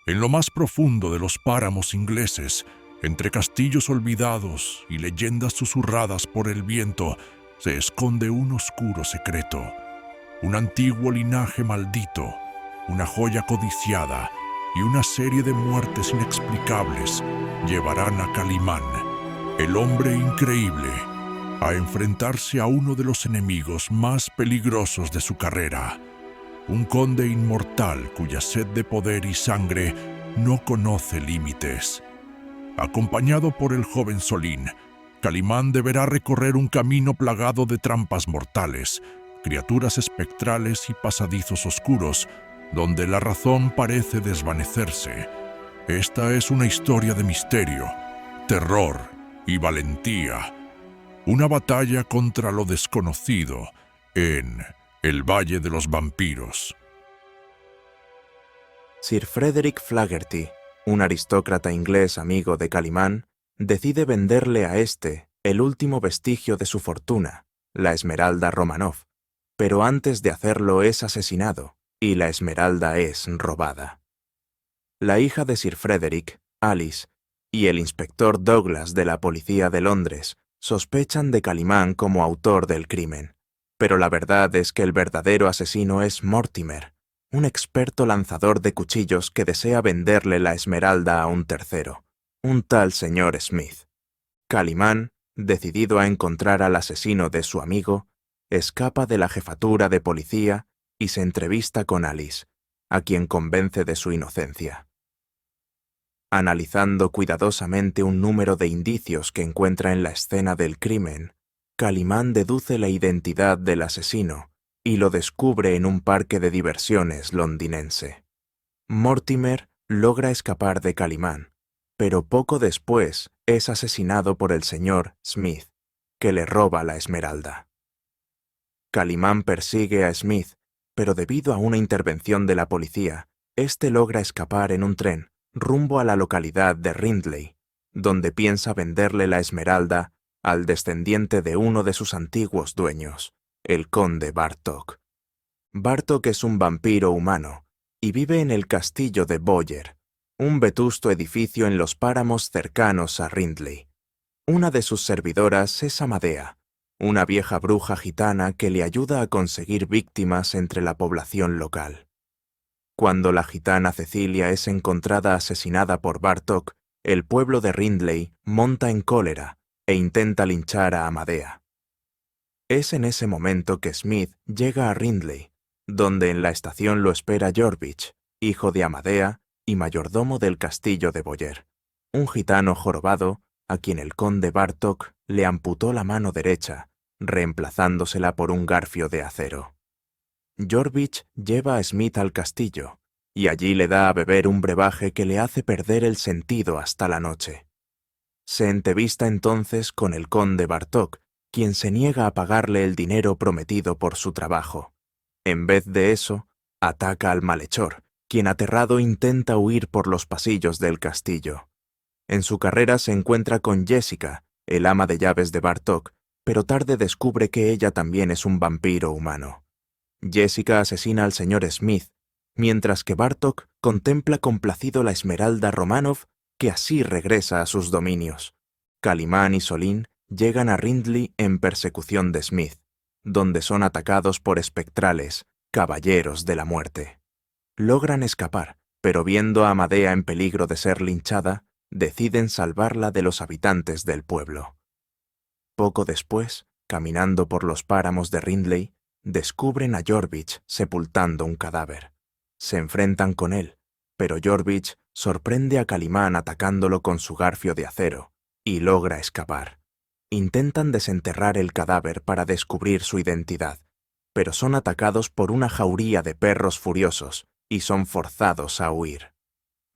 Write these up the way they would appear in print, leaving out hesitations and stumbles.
En lo más profundo de los páramos ingleses, entre castillos olvidados y leyendas susurradas por el viento, se esconde un oscuro secreto, un antiguo linaje maldito, una joya codiciada y una serie de muertes inexplicables llevarán a Calimán, el hombre increíble, a enfrentarse a uno de los enemigos más peligrosos de su carrera, un conde inmortal cuya sed de poder y sangre no conoce límites. Acompañado por el joven Solín, Calimán deberá recorrer un camino plagado de trampas mortales, criaturas espectrales y pasadizos oscuros, donde la razón parece desvanecerse. Esta es una historia de misterio, terror y valentía. Una batalla contra lo desconocido en el Valle de los Vampiros. Sir Frederick Flaherty, un aristócrata inglés amigo de Calimán, decide venderle a este el último vestigio de su fortuna, la Esmeralda Romanov, pero antes de hacerlo es asesinado y la esmeralda es robada. La hija de Sir Frederick, Alice, y el inspector Douglas de la Policía de Londres sospechan de Calimán como autor del crimen, pero la verdad es que el verdadero asesino es Mortimer, un experto lanzador de cuchillos que desea venderle la esmeralda a un tercero, un tal señor Smith. Calimán, decidido a encontrar al asesino de su amigo, escapa de la jefatura de policía y se entrevista con Alice, a quien convence de su inocencia. Analizando cuidadosamente un número de indicios que encuentra en la escena del crimen, Calimán deduce la identidad del asesino y lo descubre en un parque de diversiones londinense. Mortimer logra escapar de Calimán, pero poco después es asesinado por el señor Smith, que le roba la esmeralda. Calimán persigue a Smith, pero debido a una intervención de la policía, este logra escapar en un tren rumbo a la localidad de Rindley, donde piensa venderle la esmeralda al descendiente de uno de sus antiguos dueños, el conde Bartok. Bartok es un vampiro humano y vive en el castillo de Boyer, un vetusto edificio en los páramos cercanos a Rindley. Una de sus servidoras es Amadea, una vieja bruja gitana que le ayuda a conseguir víctimas entre la población local. Cuando la gitana Cecilia es encontrada asesinada por Bartok, el pueblo de Rindley monta en cólera e intenta linchar a Amadea. Es en ese momento que Smith llega a Rindley, donde en la estación lo espera Jorvich, hijo de Amadea y mayordomo del castillo de Boyer, un gitano jorobado a quien el conde Bartok le amputó la mano derecha, reemplazándosela por un garfio de acero. Jorvich lleva a Smith al castillo y allí le da a beber un brebaje que le hace perder el sentido hasta la noche. Se entrevista entonces con el conde Bartok, quien se niega a pagarle el dinero prometido por su trabajo. En vez de eso, ataca al malhechor, quien aterrado intenta huir por los pasillos del castillo. En su carrera se encuentra con Jessica, el ama de llaves de Bartok, pero tarde descubre que ella también es un vampiro humano. Jessica asesina al señor Smith, mientras que Bartok contempla complacido la esmeralda Romanov que así regresa a sus dominios. Calimán y Solín llegan a Rindley en persecución de Smith, donde son atacados por espectrales, caballeros de la muerte. Logran escapar, pero viendo a Amadea en peligro de ser linchada, deciden salvarla de los habitantes del pueblo. Poco después, caminando por los páramos de Rindley, descubren a Jorvich sepultando un cadáver. Se enfrentan con él, pero Jorvich sorprende a Calimán atacándolo con su garfio de acero y logra escapar. Intentan desenterrar el cadáver para descubrir su identidad, pero son atacados por una jauría de perros furiosos y son forzados a huir.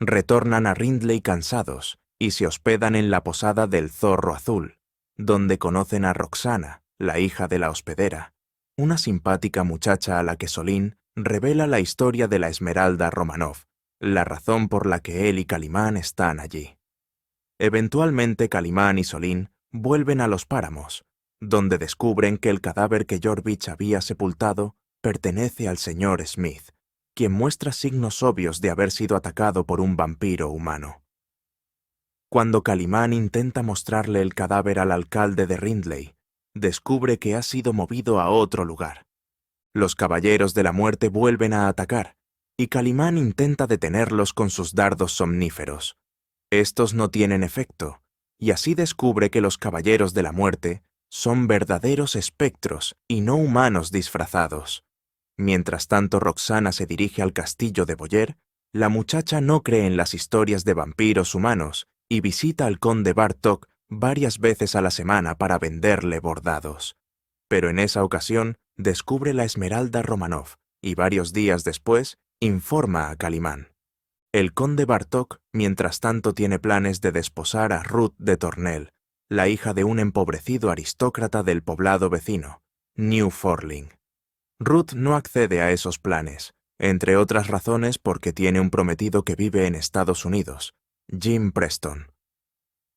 Retornan a Rindley cansados y se hospedan en la posada del Zorro Azul, donde conocen a Roxana, la hija de la hospedera, una simpática muchacha a la que Solín revela la historia de la esmeralda Romanov, la razón por la que él y Calimán están allí. Eventualmente Calimán y Solín vuelven a los páramos, donde descubren que el cadáver que Jorvich había sepultado pertenece al señor Smith, quien muestra signos obvios de haber sido atacado por un vampiro humano. Cuando Calimán intenta mostrarle el cadáver al alcalde de Rindley, descubre que ha sido movido a otro lugar. Los Caballeros de la Muerte vuelven a atacar, y Calimán intenta detenerlos con sus dardos somníferos. Estos no tienen efecto, y así descubre que los Caballeros de la Muerte son verdaderos espectros y no humanos disfrazados. Mientras tanto, Roxana se dirige al castillo de Boyer. La muchacha no cree en las historias de vampiros humanos y visita al conde Bartók varias veces a la semana para venderle bordados. Pero en esa ocasión descubre la Esmeralda Romanov y varios días después informa a Calimán. El conde Bartók, mientras tanto, tiene planes de desposar a Ruth de Tornel, la hija de un empobrecido aristócrata del poblado vecino, New Forling. Ruth no accede a esos planes, entre otras razones porque tiene un prometido que vive en Estados Unidos, Jim Preston.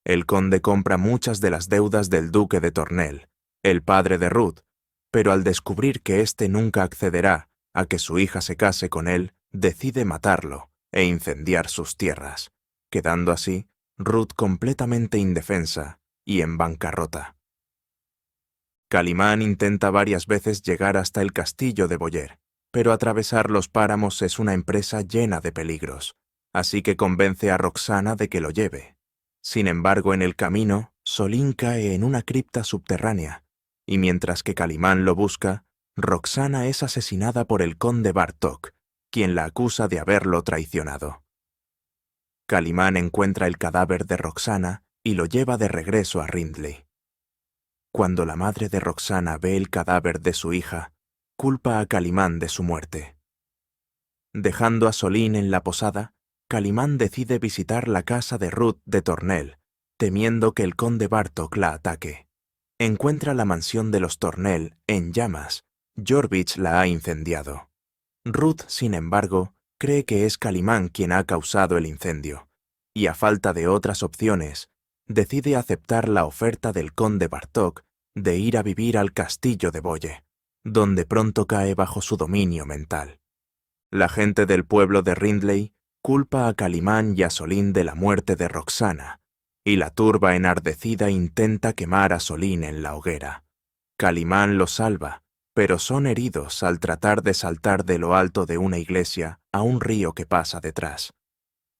El conde compra muchas de las deudas del duque de Tornel, el padre de Ruth, pero al descubrir que éste nunca accederá a que su hija se case con él, decide matarlo e incendiar sus tierras, quedando así Ruth completamente indefensa y en bancarrota. Calimán intenta varias veces llegar hasta el castillo de Boyer, pero atravesar los páramos es una empresa llena de peligros, así que convence a Roxana de que lo lleve. Sin embargo, en el camino, Solín cae en una cripta subterránea, y mientras que Calimán lo busca, Roxana es asesinada por el conde Bartók, quien la acusa de haberlo traicionado. Calimán encuentra el cadáver de Roxana y lo lleva de regreso a Rindley. Cuando la madre de Roxana ve el cadáver de su hija, culpa a Calimán de su muerte. Dejando a Solín en la posada, Calimán decide visitar la casa de Ruth de Tornel, temiendo que el conde Bartók la ataque. Encuentra la mansión de los Tornel en llamas. Jorvich la ha incendiado. Ruth, sin embargo, cree que es Calimán quien ha causado el incendio, y a falta de otras opciones, decide aceptar la oferta del conde Bartók de ir a vivir al castillo de Boye, donde pronto cae bajo su dominio mental. La gente del pueblo de Rindley culpa a Calimán y a Solín de la muerte de Roxana, y la turba enardecida intenta quemar a Solín en la hoguera. Calimán los salva, pero son heridos al tratar de saltar de lo alto de una iglesia a un río que pasa detrás.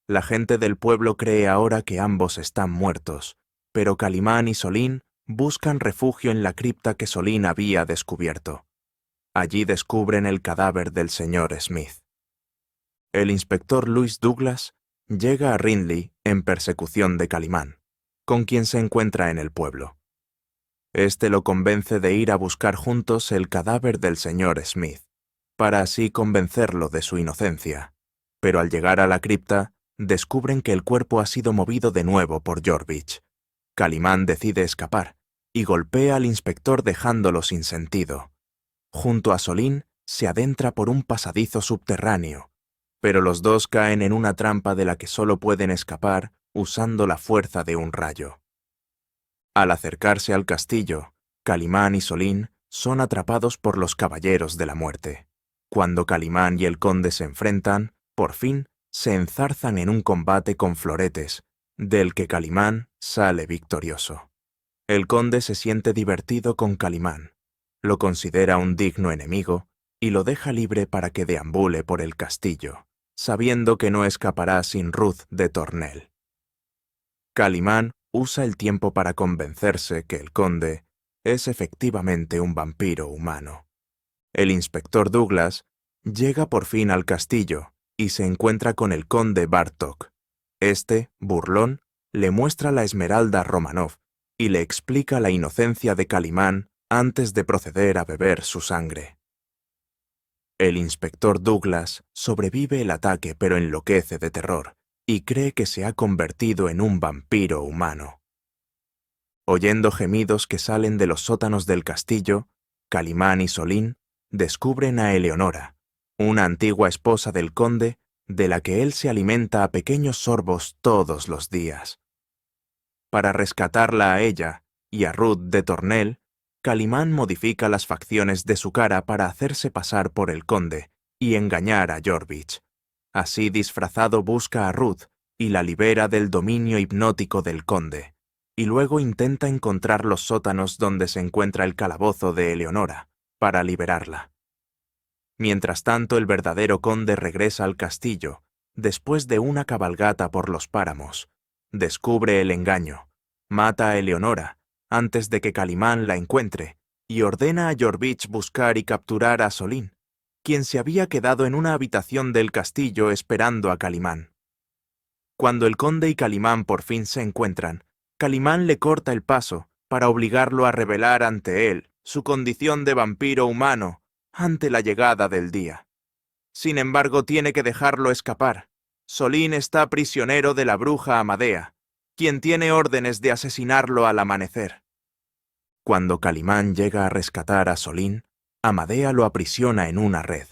La gente del pueblo cree ahora que ambos están muertos, pero Calimán y Solín buscan refugio en la cripta que Solín había descubierto. Allí descubren el cadáver del señor Smith. El inspector Louis Douglas llega a Rindley en persecución de Calimán, con quien se encuentra en el pueblo. Este lo convence de ir a buscar juntos el cadáver del señor Smith, para así convencerlo de su inocencia, pero al llegar a la cripta, descubren que el cuerpo ha sido movido de nuevo por Jorvich. Calimán decide escapar y golpea al inspector dejándolo sin sentido. Junto a Solín se adentra por un pasadizo subterráneo, pero los dos caen en una trampa de la que solo pueden escapar usando la fuerza de un rayo. Al acercarse al castillo, Calimán y Solín son atrapados por los Caballeros de la Muerte. Cuando Calimán y el conde se enfrentan, por fin se enzarzan en un combate con floretes, del que Calimán sale victorioso. El conde se siente divertido con Calimán, lo considera un digno enemigo y lo deja libre para que deambule por el castillo, sabiendo que no escapará sin Ruth de Tornel. Calimán usa el tiempo para convencerse que el conde es efectivamente un vampiro humano. El inspector Douglas llega por fin al castillo y se encuentra con el conde Bartók. Este, burlón, le muestra la Esmeralda Romanov y le explica la inocencia de Calimán antes de proceder a beber su sangre. El inspector Douglas sobrevive el ataque pero enloquece de terror y cree que se ha convertido en un vampiro humano. Oyendo gemidos que salen de los sótanos del castillo, Calimán y Solín descubren a Eleonora, una antigua esposa del conde de la que él se alimenta a pequeños sorbos todos los días. Para rescatarla a ella y a Ruth de Tornel, Calimán modifica las facciones de su cara para hacerse pasar por el conde y engañar a Jorvich. Así disfrazado busca a Ruth y la libera del dominio hipnótico del conde, y luego intenta encontrar los sótanos donde se encuentra el calabozo de Eleonora, para liberarla. Mientras tanto, el verdadero conde regresa al castillo, después de una cabalgata por los páramos, descubre el engaño, mata a Eleonora antes de que Calimán la encuentre, y ordena a Jorvich buscar y capturar a Solín, quien se había quedado en una habitación del castillo esperando a Calimán. Cuando el conde y Calimán por fin se encuentran, Calimán le corta el paso para obligarlo a revelar ante él su condición de vampiro humano ante la llegada del día. Sin embargo, tiene que dejarlo escapar. Solín está prisionero de la bruja Amadea, quien tiene órdenes de asesinarlo al amanecer. Cuando Calimán llega a rescatar a Solín, Amadea lo aprisiona en una red.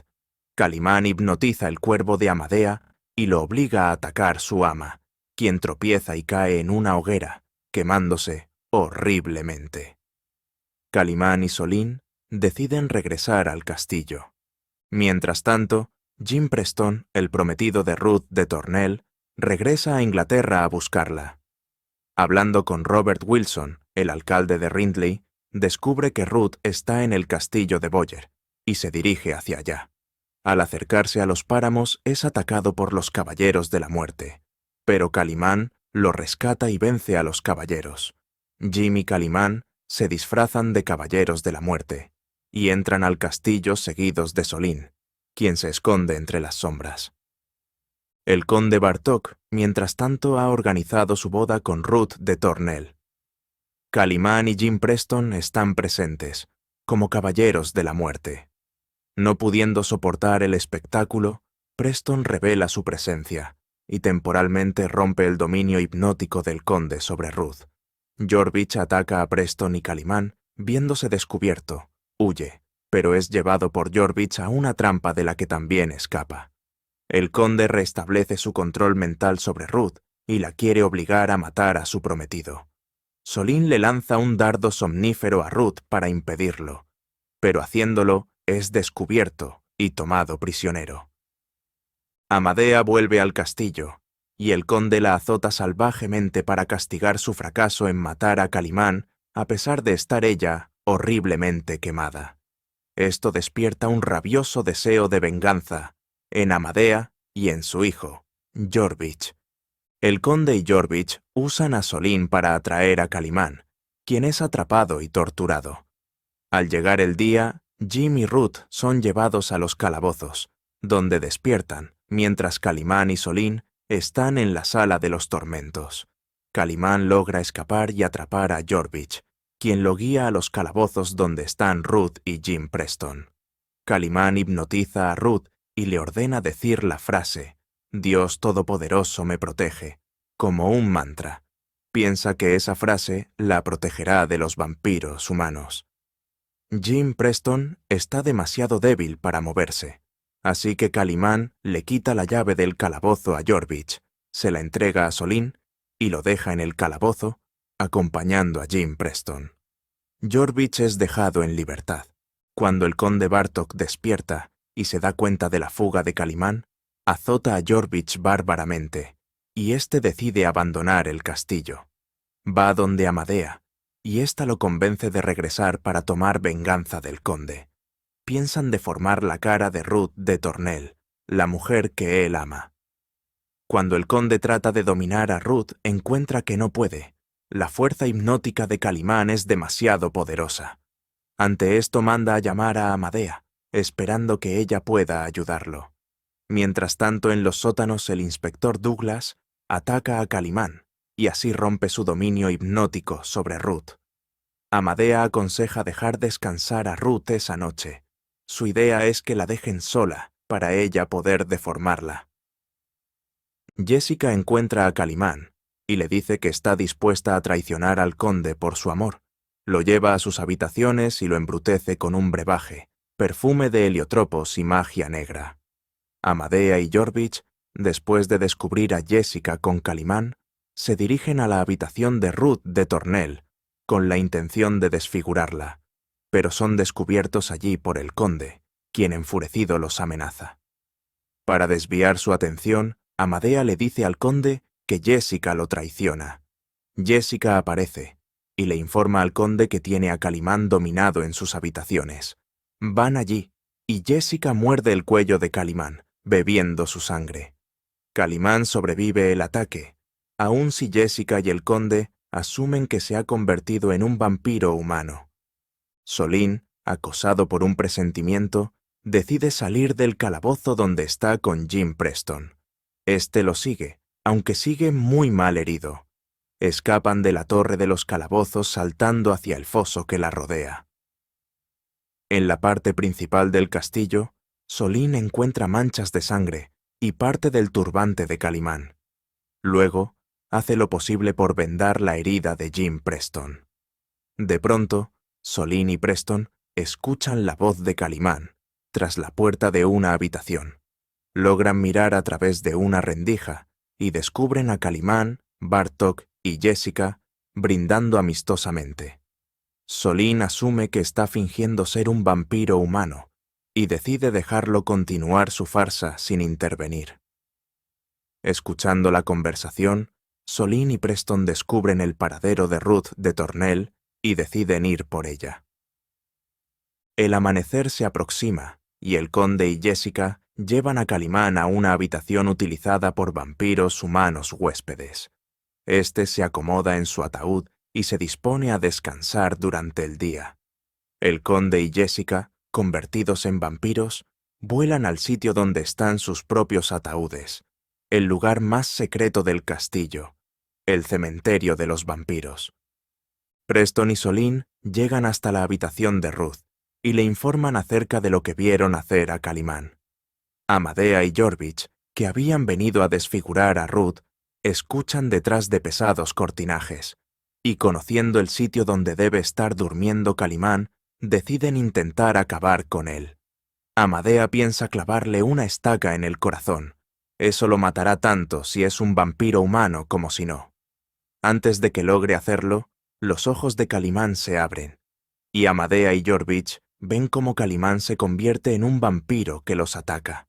Calimán hipnotiza el cuervo de Amadea y lo obliga a atacar su ama, quien tropieza y cae en una hoguera, quemándose horriblemente. Calimán y Solín deciden regresar al castillo. Mientras tanto, Jim Preston, el prometido de Ruth de Tornell, regresa a Inglaterra a buscarla. Hablando con Robert Wilson, el alcalde de Rindley, descubre que Ruth está en el castillo de Boyer y se dirige hacia allá. Al acercarse a los páramos es atacado por los Caballeros de la Muerte, pero Calimán lo rescata y vence a los caballeros. Jim y Calimán se disfrazan de Caballeros de la Muerte y entran al castillo seguidos de Solín, quien se esconde entre las sombras. El conde Bartók, mientras tanto, ha organizado su boda con Ruth de Tornell. Calimán y Jim Preston están presentes, como Caballeros de la Muerte. No pudiendo soportar el espectáculo, Preston revela su presencia y temporalmente rompe el dominio hipnótico del conde sobre Ruth. Jorvich ataca a Preston y Calimán, viéndose descubierto, huye, pero es llevado por Jorvich a una trampa de la que también escapa. El conde restablece su control mental sobre Ruth y la quiere obligar a matar a su prometido. Solín le lanza un dardo somnífero a Ruth para impedirlo, pero haciéndolo es descubierto y tomado prisionero. Amadea vuelve al castillo, y el conde la azota salvajemente para castigar su fracaso en matar a Calimán, a pesar de estar ella horriblemente quemada. Esto despierta un rabioso deseo de venganza en Amadea y en su hijo, Jorvich. El conde y Jorvich usan a Solín para atraer a Calimán, quien es atrapado y torturado. Al llegar el día, Jim y Ruth son llevados a los calabozos, donde despiertan, mientras Calimán y Solín están en la sala de los tormentos. Calimán logra escapar y atrapar a Jorvich, quien lo guía a los calabozos donde están Ruth y Jim Preston. Calimán hipnotiza a Ruth y le ordena decir la frase «Dios Todopoderoso me protege», como un mantra. Piensa que esa frase la protegerá de los vampiros humanos. Jim Preston está demasiado débil para moverse, así que Calimán le quita la llave del calabozo a Jorvich, se la entrega a Solín y lo deja en el calabozo, acompañando a Jim Preston. Jorvich es dejado en libertad. Cuando el conde Bartók despierta y se da cuenta de la fuga de Calimán, azota a Jorvich bárbaramente, y éste decide abandonar el castillo. Va donde Amadea, y ésta lo convence de regresar para tomar venganza del conde. Piensan deformar la cara de Ruth de Tornell, la mujer que él ama. Cuando el conde trata de dominar a Ruth, encuentra que no puede. La fuerza hipnótica de Calimán es demasiado poderosa. Ante esto manda a llamar a Amadea, esperando que ella pueda ayudarlo. Mientras tanto, en los sótanos, el inspector Douglas ataca a Calimán y así rompe su dominio hipnótico sobre Ruth. Amadea aconseja dejar descansar a Ruth esa noche. Su idea es que la dejen sola para ella poder deformarla. Jessica encuentra a Calimán y le dice que está dispuesta a traicionar al conde por su amor. Lo lleva a sus habitaciones y lo embrutece con un brebaje, perfume de heliotropos y magia negra. Amadea y Jorvich, después de descubrir a Jessica con Calimán, se dirigen a la habitación de Ruth de Tornell con la intención de desfigurarla, pero son descubiertos allí por el conde, quien enfurecido los amenaza. Para desviar su atención, Amadea le dice al conde que Jessica lo traiciona. Jessica aparece y le informa al conde que tiene a Calimán dominado en sus habitaciones. Van allí y Jessica muerde el cuello de Calimán, bebiendo su sangre. Calimán sobrevive el ataque, aun si Jessica y el conde asumen que se ha convertido en un vampiro humano. Solín, acosado por un presentimiento, decide salir del calabozo donde está con Jim Preston. Este lo sigue, aunque sigue muy mal herido. Escapan de la torre de los calabozos saltando hacia el foso que la rodea. En la parte principal del castillo, Solín encuentra manchas de sangre y parte del turbante de Calimán. Luego, hace lo posible por vendar la herida de Jim Preston. De pronto, Solín y Preston escuchan la voz de Calimán tras la puerta de una habitación. Logran mirar a través de una rendija y descubren a Calimán, Bartok y Jessica brindando amistosamente. Solín asume que está fingiendo ser un vampiro humano y decide dejarlo continuar su farsa sin intervenir. Escuchando la conversación, Solín y Preston descubren el paradero de Ruth de Tornel y deciden ir por ella. El amanecer se aproxima y el conde y Jessica llevan a Calimán a una habitación utilizada por vampiros humanos huéspedes. Este se acomoda en su ataúd y se dispone a descansar durante el día. El conde y Jessica, convertidos en vampiros, vuelan al sitio donde están sus propios ataúdes, el lugar más secreto del castillo, el cementerio de los vampiros. Preston y Solín llegan hasta la habitación de Ruth y le informan acerca de lo que vieron hacer a Calimán. Amadea y Jorvich, que habían venido a desfigurar a Ruth, escuchan detrás de pesados cortinajes y, conociendo el sitio donde debe estar durmiendo Calimán, deciden intentar acabar con él. Amadea piensa clavarle una estaca en el corazón. Eso lo matará tanto si es un vampiro humano como si no. Antes de que logre hacerlo, los ojos de Calimán se abren, y Amadea y Jorvich ven cómo Calimán se convierte en un vampiro que los ataca.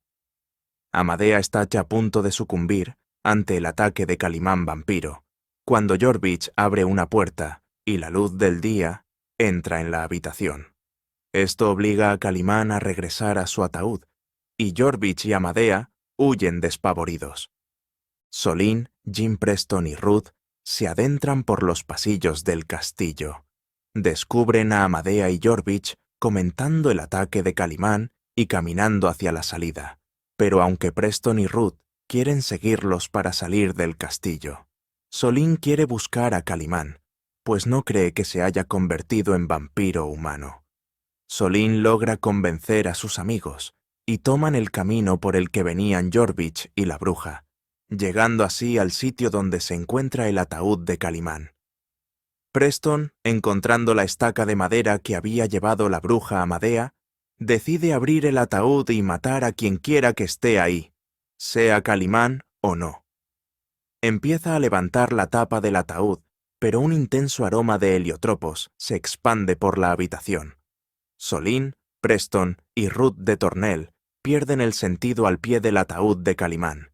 Amadea está ya a punto de sucumbir ante el ataque de Calimán vampiro, cuando Jorvich abre una puerta y la luz del día entra en la habitación. Esto obliga a Calimán a regresar a su ataúd, y Jorvich y Amadea huyen despavoridos. Solín, Jim Preston y Ruth se adentran por los pasillos del castillo. Descubren a Amadea y Jorvich comentando el ataque de Calimán y caminando hacia la salida, pero aunque Preston y Ruth quieren seguirlos para salir del castillo, Solín quiere buscar a Calimán, pues no cree que se haya convertido en vampiro humano. Solín logra convencer a sus amigos y toman el camino por el que venían Jorvich y la bruja, llegando así al sitio donde se encuentra el ataúd de Calimán. Preston, encontrando la estaca de madera que había llevado la bruja Amadea, decide abrir el ataúd y matar a quien quiera que esté ahí, sea Calimán o no. Empieza a levantar la tapa del ataúd, pero un intenso aroma de heliotropos se expande por la habitación. Solín, Preston y Ruth de Tornel pierden el sentido al pie del ataúd de Calimán.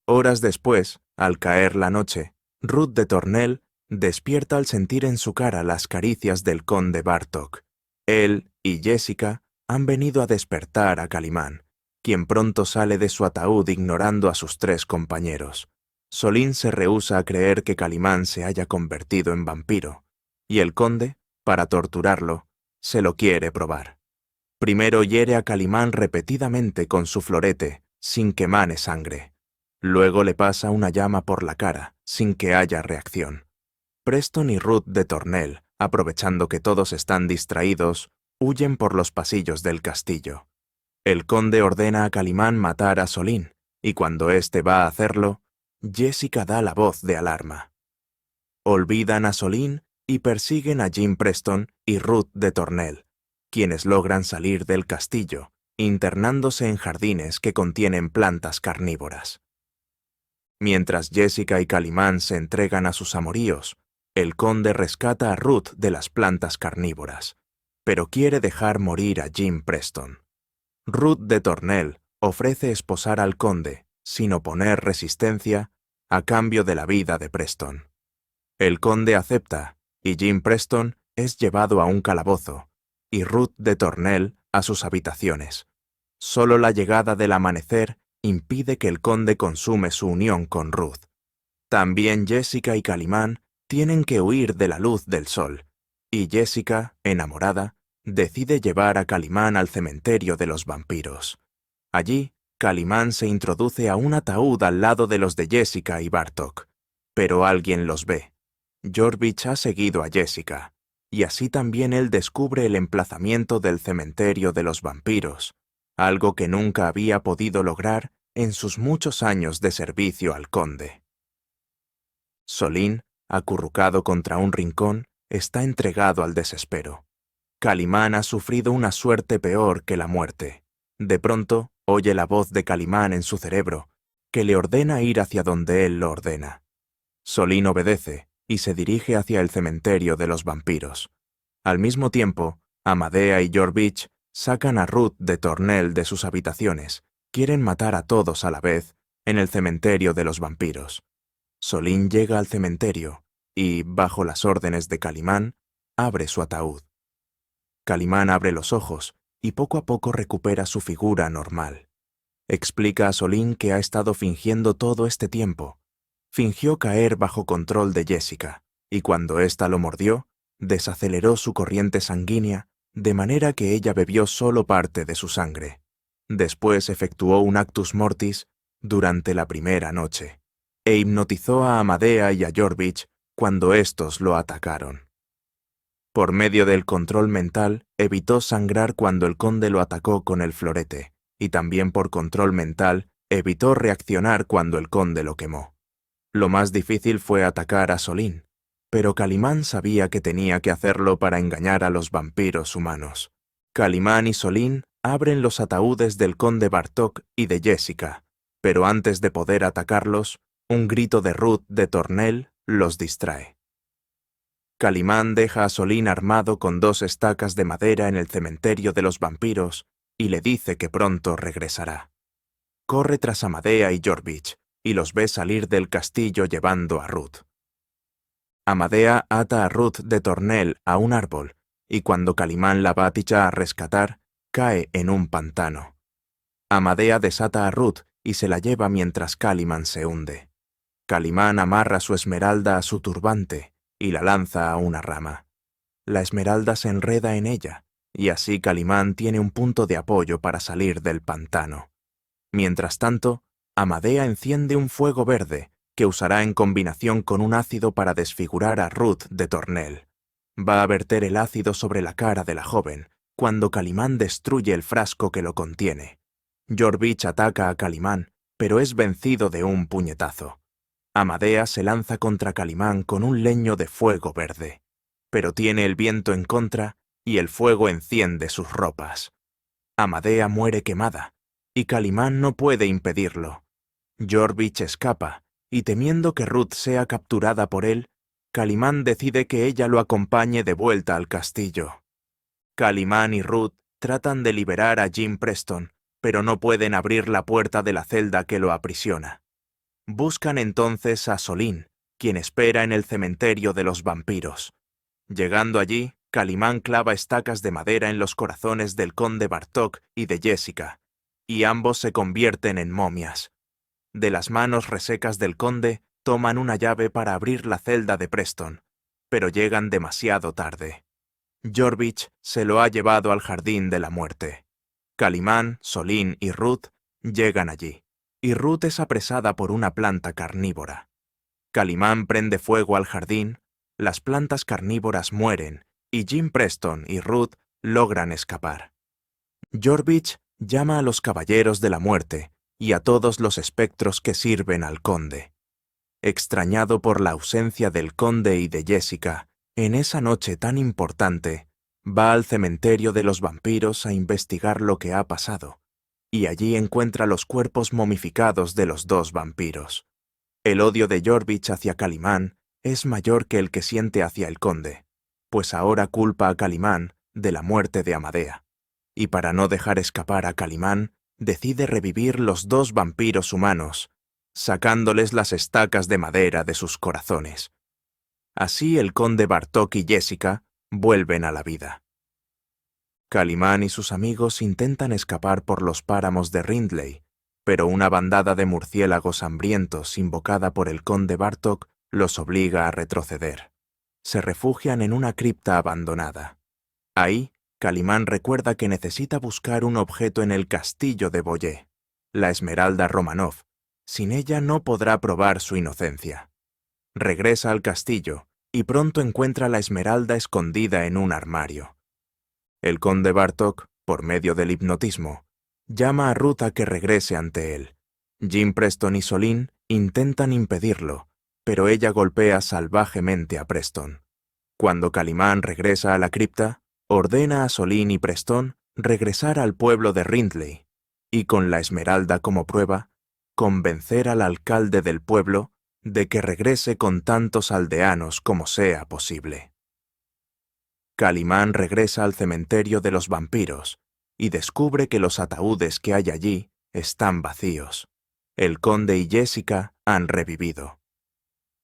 Horas después, al caer la noche, Ruth de Tornel despierta al sentir en su cara las caricias del conde Bartok. Él y Jessica han venido a despertar a Calimán, quien pronto sale de su ataúd ignorando a sus 3 compañeros. Solín se rehúsa a creer que Calimán se haya convertido en vampiro, y el conde, para torturarlo, se lo quiere probar. Primero hiere a Calimán repetidamente con su florete, sin que mane sangre. Luego le pasa una llama por la cara, sin que haya reacción. Preston y Ruth de Tornel, aprovechando que todos están distraídos, huyen por los pasillos del castillo. El conde ordena a Calimán matar a Solín, y cuando éste va a hacerlo, Jessica da la voz de alarma. Olvidan a Solín y persiguen a Jim Preston y Ruth de Tornel, quienes logran salir del castillo, internándose en jardines que contienen plantas carnívoras. Mientras Jessica y Calimán se entregan a sus amoríos, el conde rescata a Ruth de las plantas carnívoras, pero quiere dejar morir a Jim Preston. Ruth de Tornel ofrece esposar al conde, sin oponer resistencia, a cambio de la vida de Preston. El conde acepta, y Jim Preston es llevado a un calabozo, y Ruth de Tornel a sus habitaciones. Solo la llegada del amanecer impide que el conde consume su unión con Ruth. También Jessica y Calimán tienen que huir de la luz del sol, y Jessica, enamorada, decide llevar a Calimán al cementerio de los vampiros. Allí, Calimán se introduce a un ataúd al lado de los de Jessica y Bartok, pero alguien los ve. Jorvich ha seguido a Jessica, y así también él descubre el emplazamiento del cementerio de los vampiros, algo que nunca había podido lograr en sus muchos años de servicio al conde. Solín, acurrucado contra un rincón, está entregado al desespero. Calimán ha sufrido una suerte peor que la muerte. De pronto, oye la voz de Calimán en su cerebro, que le ordena ir hacia donde él lo ordena. Solín obedece y se dirige hacia el cementerio de los vampiros. Al mismo tiempo, Amadea y Jorvich sacan a Ruth de Tornel de sus habitaciones. Quieren matar a todos a la vez en el cementerio de los vampiros. Solín llega al cementerio y, bajo las órdenes de Calimán, abre su ataúd. Calimán abre los ojos y poco a poco recupera su figura normal. Explica a Solín que ha estado fingiendo todo este tiempo. Fingió caer bajo control de Jessica, y cuando ésta lo mordió, desaceleró su corriente sanguínea, de manera que ella bebió solo parte de su sangre. Después efectuó un actus mortis durante la primera noche, e hipnotizó a Amadea y a Jorvich cuando éstos lo atacaron. Por medio del control mental, evitó sangrar cuando el conde lo atacó con el florete, y también por control mental, evitó reaccionar cuando el conde lo quemó. Lo más difícil fue atacar a Solín, pero Calimán sabía que tenía que hacerlo para engañar a los vampiros humanos. Calimán y Solín abren los ataúdes del conde Bartok y de Jessica, pero antes de poder atacarlos, un grito de Ruth de Tornel los distrae. Calimán deja a Solín armado con 2 estacas de madera en el cementerio de los vampiros y le dice que pronto regresará. Corre tras Amadea y Jorvich y los ve salir del castillo llevando a Ruth. Amadea ata a Ruth de Tornel a un árbol y cuando Calimán la va a rescatar, cae en un pantano. Amadea desata a Ruth y se la lleva mientras Calimán se hunde. Calimán amarra su esmeralda a su turbante y la lanza a una rama. La esmeralda se enreda en ella, y así Calimán tiene un punto de apoyo para salir del pantano. Mientras tanto, Amadea enciende un fuego verde que usará en combinación con un ácido para desfigurar a Ruth de Tornel. Va a verter el ácido sobre la cara de la joven, cuando Calimán destruye el frasco que lo contiene. Jorvich ataca a Calimán, pero es vencido de un puñetazo. Amadea se lanza contra Calimán con un leño de fuego verde, pero tiene el viento en contra y el fuego enciende sus ropas. Amadea muere quemada, y Calimán no puede impedirlo. Jorvich escapa, y temiendo que Ruth sea capturada por él, Calimán decide que ella lo acompañe de vuelta al castillo. Calimán y Ruth tratan de liberar a Jim Preston, pero no pueden abrir la puerta de la celda que lo aprisiona. Buscan entonces a Solín, quien espera en el cementerio de los vampiros. Llegando allí, Calimán clava estacas de madera en los corazones del conde Bartok y de Jessica, y ambos se convierten en momias. De las manos resecas del conde, toman una llave para abrir la celda de Preston, pero llegan demasiado tarde. Jorvich se lo ha llevado al jardín de la muerte. Calimán, Solín y Ruth llegan allí, y Ruth es apresada por una planta carnívora. Calimán prende fuego al jardín, las plantas carnívoras mueren, y Jim Preston y Ruth logran escapar. Jorvich llama a los caballeros de la muerte y a todos los espectros que sirven al conde. Extrañado por la ausencia del conde y de Jessica, en esa noche tan importante, va al cementerio de los vampiros a investigar lo que ha pasado, y allí encuentra los cuerpos momificados de los 2 vampiros. El odio de Jorvich hacia Calimán es mayor que el que siente hacia el conde, pues ahora culpa a Calimán de la muerte de Amadea. Y para no dejar escapar a Calimán, decide revivir los dos vampiros humanos, sacándoles las estacas de madera de sus corazones. Así el conde Bartók y Jessica vuelven a la vida. Calimán y sus amigos intentan escapar por los páramos de Rindley, pero una bandada de murciélagos hambrientos invocada por el conde Bartók los obliga a retroceder. Se refugian en una cripta abandonada. Ahí, Calimán recuerda que necesita buscar un objeto en el castillo de Boyé, la Esmeralda Romanov. Sin ella no podrá probar su inocencia. Regresa al castillo y pronto encuentra la esmeralda escondida en un armario. El conde Bartók, por medio del hipnotismo, llama a Ruth a que regrese ante él. Jim Preston y Solín intentan impedirlo, pero ella golpea salvajemente a Preston. Cuando Calimán regresa a la cripta, ordena a Solín y Preston regresar al pueblo de Rindley y, con la esmeralda como prueba, convencer al alcalde del pueblo de que regrese con tantos aldeanos como sea posible. Calimán regresa al cementerio de los vampiros y descubre que los ataúdes que hay allí están vacíos. El conde y Jessica han revivido.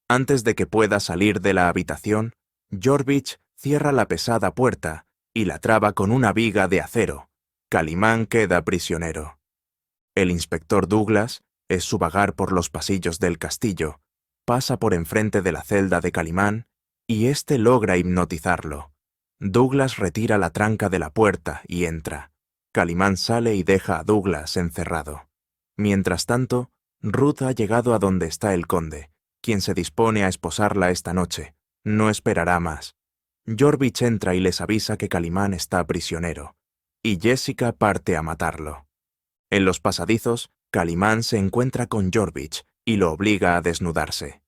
Antes de que pueda salir de la habitación, Jorvich cierra la pesada puerta y la traba con una viga de acero. Calimán queda prisionero. El inspector Douglas es su vagar por los pasillos del castillo, pasa por enfrente de la celda de Calimán y éste logra hipnotizarlo. Douglas retira la tranca de la puerta y entra. Calimán sale y deja a Douglas encerrado. Mientras tanto, Ruth ha llegado a donde está el conde, quien se dispone a esposarla esta noche. No esperará más. Jorvich entra y les avisa que Calimán está prisionero, y Jessica parte a matarlo. En los pasadizos, Calimán se encuentra con Jorvich y lo obliga a desnudarse.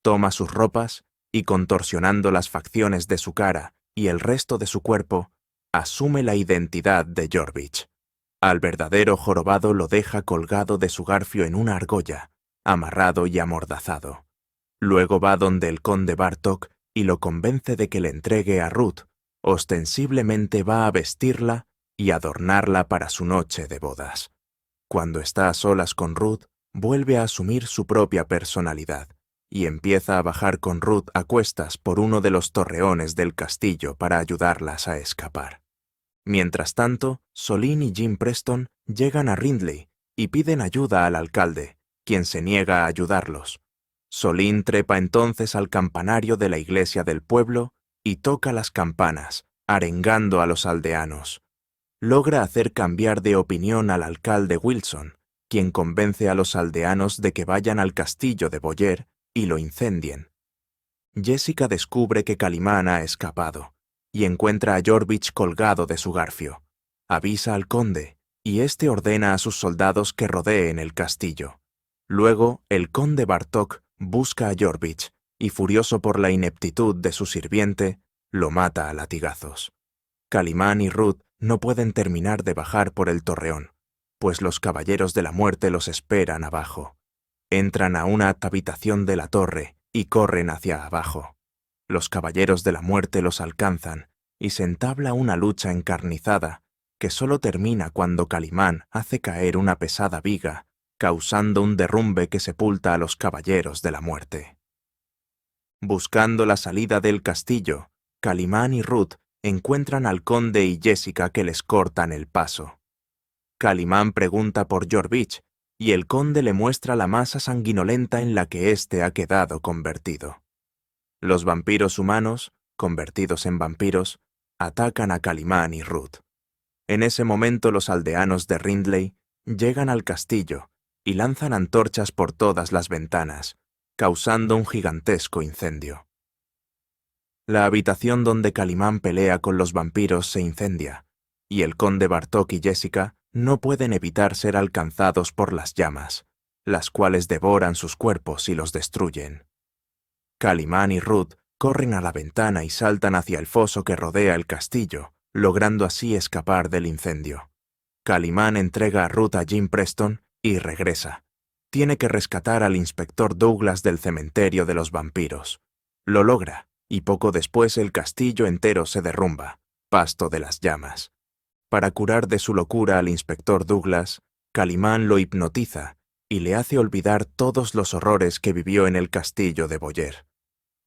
Toma sus ropas y, contorsionando las facciones de su cara y el resto de su cuerpo, asume la identidad de Jorvich. Al verdadero jorobado lo deja colgado de su garfio en una argolla, amarrado y amordazado. Luego va donde el conde Bartók y lo convence de que le entregue a Ruth. Ostensiblemente va a vestirla y adornarla para su noche de bodas. Cuando está a solas con Ruth, vuelve a asumir su propia personalidad y empieza a bajar con Ruth a cuestas por uno de los torreones del castillo para ayudarlas a escapar. Mientras tanto, Solín y Jim Preston llegan a Rindley y piden ayuda al alcalde, quien se niega a ayudarlos. Solín trepa entonces al campanario de la iglesia del pueblo y toca las campanas, arengando a los aldeanos. Logra hacer cambiar de opinión al alcalde Wilson, quien convence a los aldeanos de que vayan al castillo de Boyer y lo incendien. Jessica descubre que Calimán ha escapado y encuentra a Jorvich colgado de su garfio. Avisa al conde y éste ordena a sus soldados que rodeen el castillo. Luego, el conde Bartók busca a Jorvich y, furioso por la ineptitud de su sirviente, lo mata a latigazos. Calimán y Ruth no pueden terminar de bajar por el torreón, pues los caballeros de la muerte los esperan abajo. Entran a una habitación de la torre y corren hacia abajo. Los caballeros de la muerte los alcanzan y se entabla una lucha encarnizada que solo termina cuando Calimán hace caer una pesada viga, causando un derrumbe que sepulta a los caballeros de la muerte. Buscando la salida del castillo, Calimán y Ruth encuentran al conde y Jessica que les cortan el paso. Calimán pregunta por Jorvich y el conde le muestra la masa sanguinolenta en la que éste ha quedado convertido. Los vampiros humanos, convertidos en vampiros, atacan a Calimán y Ruth. En ese momento los aldeanos de Rindley llegan al castillo y lanzan antorchas por todas las ventanas, causando un gigantesco incendio. La habitación donde Calimán pelea con los vampiros se incendia, y el conde Bartók y Jessica no pueden evitar ser alcanzados por las llamas, las cuales devoran sus cuerpos y los destruyen. Calimán y Ruth corren a la ventana y saltan hacia el foso que rodea el castillo, logrando así escapar del incendio. Calimán entrega a Ruth a Jim Preston y regresa. Tiene que rescatar al inspector Douglas del cementerio de los vampiros. Lo logra, y poco después el castillo entero se derrumba, pasto de las llamas. Para curar de su locura al inspector Douglas, Calimán lo hipnotiza y le hace olvidar todos los horrores que vivió en el castillo de Boyer.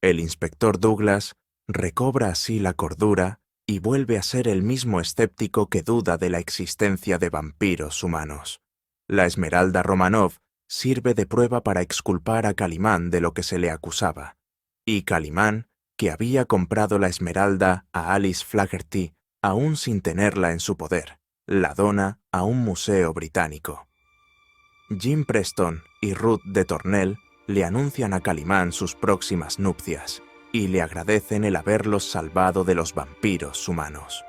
El inspector Douglas recobra así la cordura y vuelve a ser el mismo escéptico que duda de la existencia de vampiros humanos. La Esmeralda Romanov sirve de prueba para exculpar a Calimán de lo que se le acusaba, y Calimán, que había comprado la esmeralda a Alice Flaherty aún sin tenerla en su poder, la dona a un museo británico. Jim Preston y Ruth de Tornel le anuncian a Calimán sus próximas nupcias y le agradecen el haberlos salvado de los vampiros humanos.